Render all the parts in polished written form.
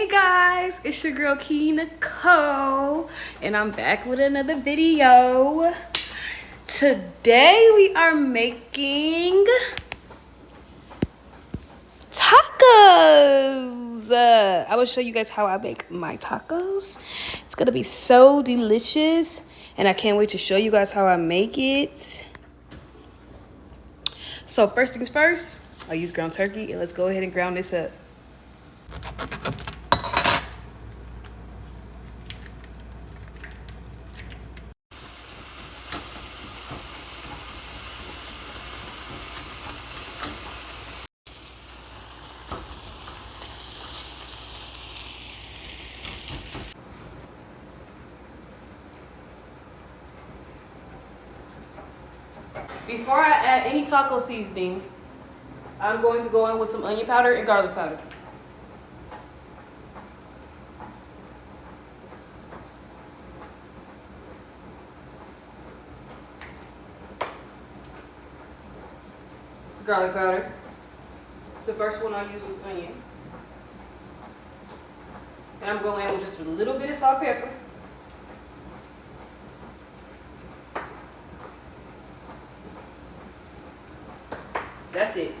Hey guys, it's your girl Key Nicole, and I'm back with another video. Today we are making tacos. I will show you guys how I make my tacos. It's gonna be so delicious, and I can't wait to show you guys how I make it. So first things first, I use ground turkey, and let's go ahead and ground this up. Before I add any taco seasoning, I'm going to go in with some onion powder and garlic powder. Garlic powder. The first one I used was onion. And I'm going in with just a little bit of salt and pepper. That's it.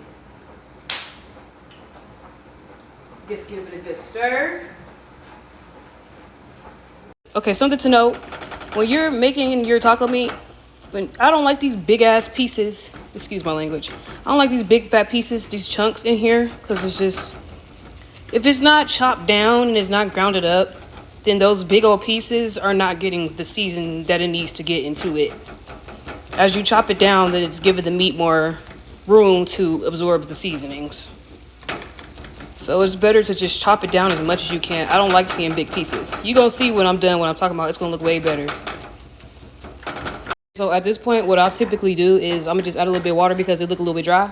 Just give it a good stir. Okay, something to note. When you're making your taco meat, I don't like these big ass pieces. Excuse my language. I don't like these big fat pieces, these chunks in here, because it's just, if it's not chopped down and it's not grounded up, then those big old pieces are not getting the season that it needs to get into it. As you chop it down, then it's giving the meat more room to absorb the seasonings. So it's better to just chop it down as much as you can. I don't like seeing big pieces. You're gonna see when I'm done what I'm talking about. It's gonna look way better. So at this point, what I'll typically do is I'm gonna just add a little bit of water because it look a little bit dry.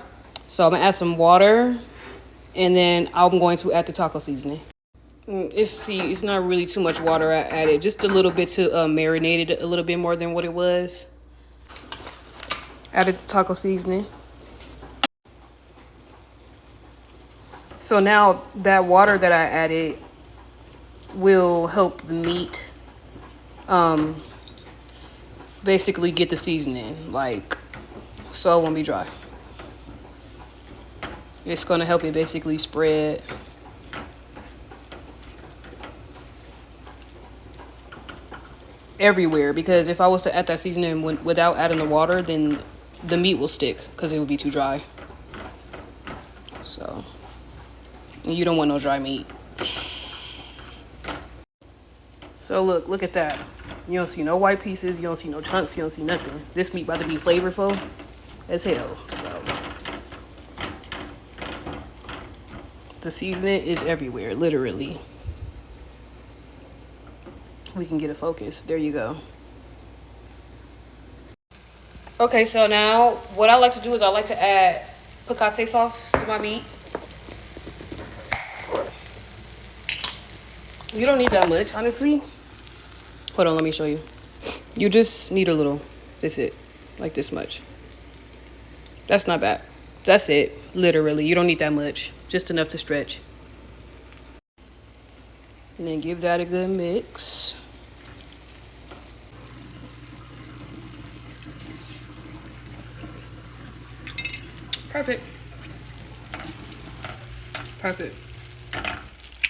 So I'm gonna add some water, and then I'm going to add the taco seasoning. It's not really too much water I added, just a little bit to marinate it a little bit more than what it was. Added the taco seasoning. So now that water that I added will help the meat basically get the seasoning, so it won't be dry. It's gonna help it basically spread. Everywhere, because if I was to add that seasoning without adding the water, then the meat will stick because it will be too dry. So you don't want no dry meat. So look at that. You don't see no white pieces, you don't see no chunks, you don't see nothing. This meat about to be flavorful as hell. So the seasoning is everywhere, literally. We can get a focus. There you go. Okay, so now what I like to do is I like to add picante sauce to my meat. You don't need that much, honestly. Hold on, let me show you. You just need a little. That's it. Like this much. That's not bad. That's it. Literally, you don't need that much. Just enough to stretch. And then give that a good mix. Perfect. Perfect.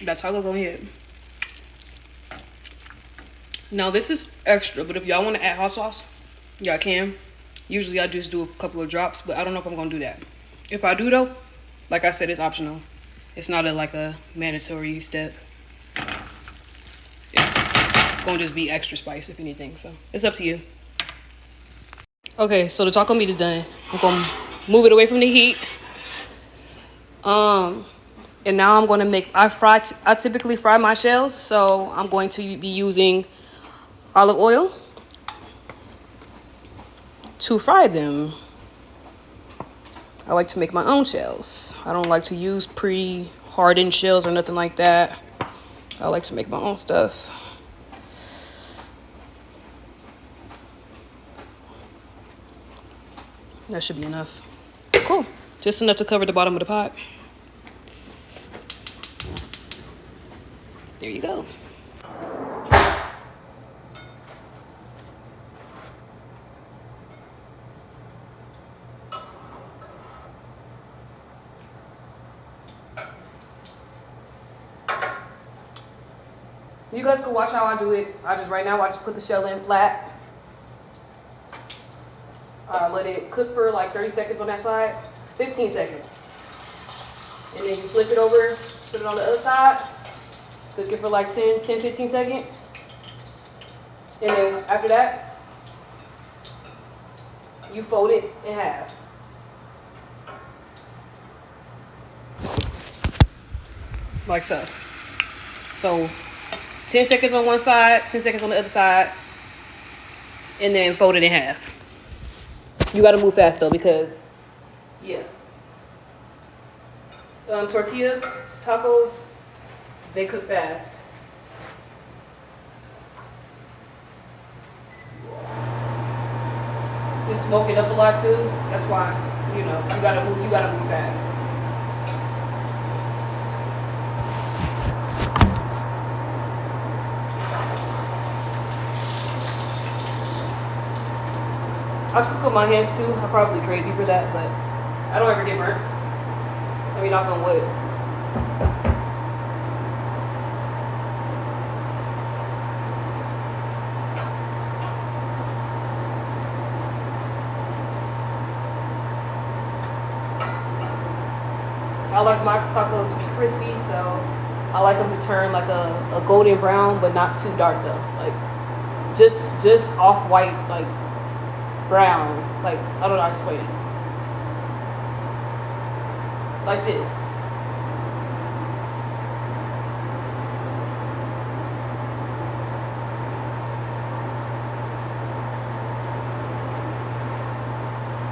That taco going hit. Now this is extra, but if y'all want to add hot sauce, y'all can. Usually I just do a couple of drops, but I don't know if I'm gonna do that. If I do though, like I said, it's optional. It's not a mandatory step. It's gonna just be extra spice if anything, so it's up to you. Okay, so the taco meat is done. I'm gonna move it away from the heat. And now I'm gonna I typically fry my shells, so I'm going to be using olive oil to fry them. I like to make my own shells. I don't like to use pre-hardened shells or nothing like that. I like to make my own stuff. That should be enough. Cool. Just enough to cover the bottom of the pot. There you go. You guys can watch how I do it. I just put the shell in flat. Let it cook for like 30 seconds on that side, 15 seconds. And then you flip it over, put it on the other side, cook it for like 15 seconds. And then after that, you fold it in half. Like so. So 10 seconds on one side, 10 seconds on the other side, and then fold it in half. You gotta move fast though, because, yeah. Tortilla tacos, they cook fast. You smoke it up a lot too. That's why, you know, you gotta move fast. I cook with my hands too. I'm probably crazy for that, but I don't ever get burnt. I mean, knock on wood. I like my tacos to be crispy, so I like them to turn like a golden brown, but not too dark though. Like just off white, like brown. Like, I don't know how to explain it. Like this.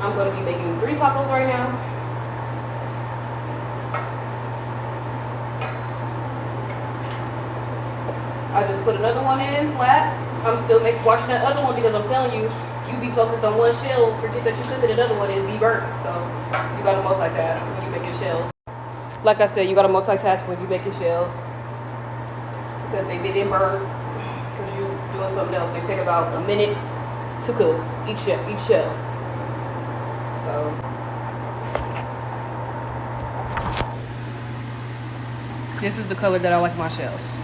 I'm going to be making 3 tacos right now. I just put another one in flat. I'm still washing that other one because I'm telling you, you be focused on one shell, forget that you cooked another one and be burnt. So you gotta multitask when you're making shells. Like I said, you gotta multitask when you're making shells because they get burnt because you're doing something else. They take about a minute to cook each shell. So this is the color that I like my shells.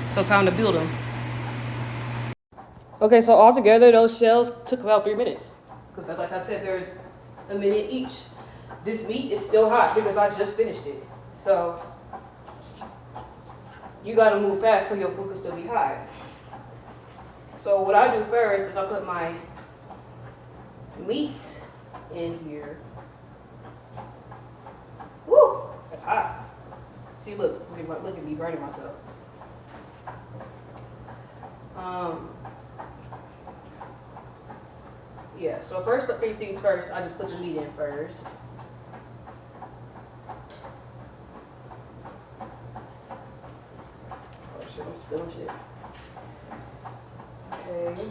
So time to build them. Okay, so altogether those shells took about 3 minutes. Because like I said, they're a minute each. This meat is still hot because I just finished it. So you gotta move fast so your food can still be hot. So what I do first is I put my meat in here. Woo, that's hot. See, look at me burning myself. Yeah, so first things first, I just put the meat in first. Oh shit, I'm spilling shit. Okay.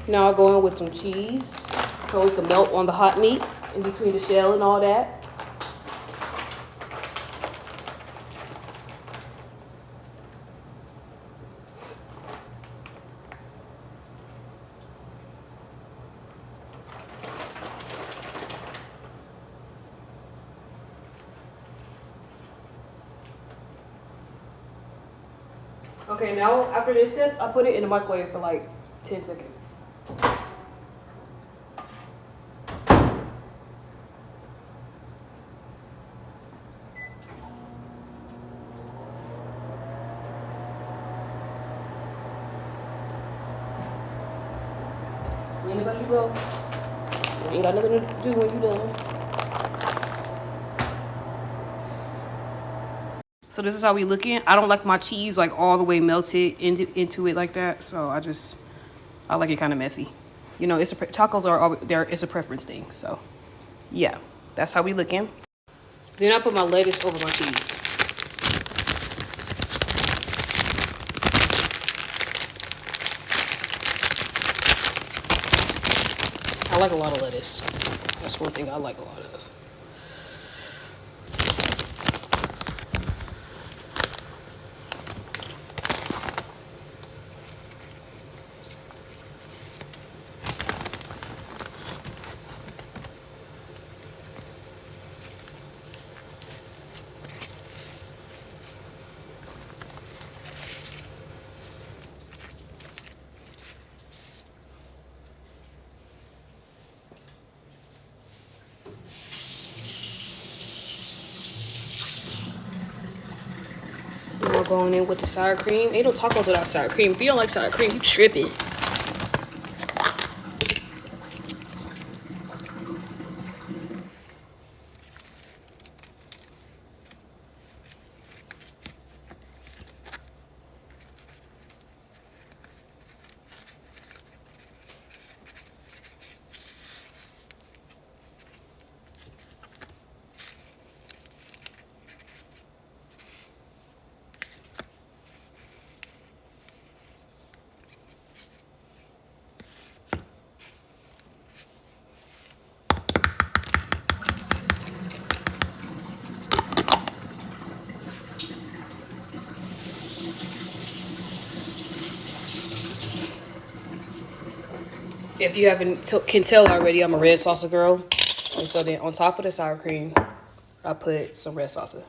Now I'll go in with some cheese so it can melt on the hot meat in between the shell and all that. Okay, now after this step, I put it in the microwave for like 10 seconds. as you go. So you ain't got nothing to do when you're done. So this is how we looking. I don't like my cheese like all the way melted into it like that. So I like it kind of messy. You know, tacos are there. It's a preference thing. So yeah, that's how we looking. Then I put my lettuce over my cheese. I like a lot of lettuce. That's one thing I like a lot of. Now going in with the sour cream. Ain't no tacos without sour cream. If you don't like sour cream, you tripping. If you can tell already, I'm a red salsa girl. And so then on top of the sour cream, I put some red salsa.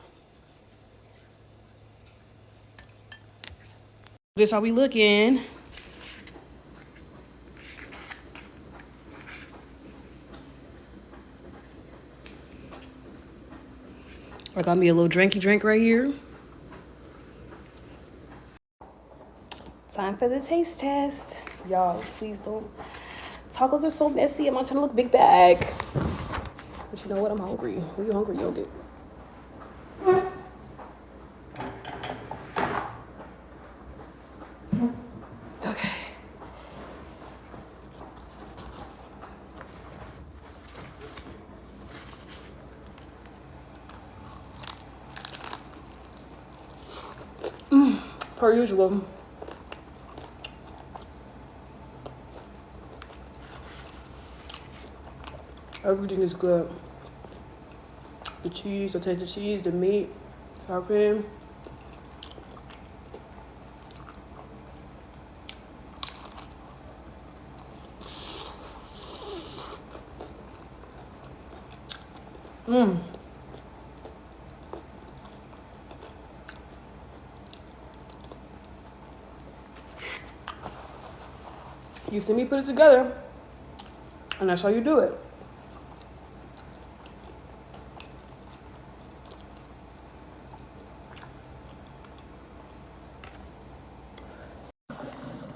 This how we looking. I got me a little drinky drink right here. Time for the taste test. Y'all, please don't. Tacos are so messy. I'm not trying to look big bag. But you know what? I'm hungry. When you're hungry, you'll get. Okay. Per usual. Everything is good. The cheese, I taste the cheese, the meat, sour cream. You see me put it together, and that's how you do it.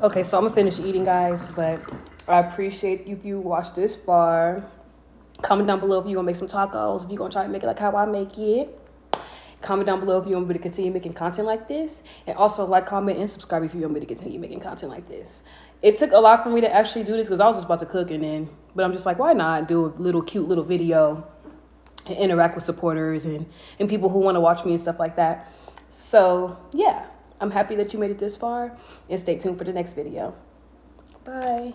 Okay, so I'm gonna finish eating, guys, but I appreciate if you watched this far. Comment down below if you're gonna make some tacos, if you're gonna try to make it like how I make it. Comment down below if you want me to continue making content like this. And also like, comment, and subscribe if you want me to continue making content like this. It took a lot for me to actually do this because I was just about to cook but I'm just like, why not do a cute little video and interact with supporters and people who want to watch me and stuff like that. So yeah, I'm happy that you made it this far, and stay tuned for the next video. Bye.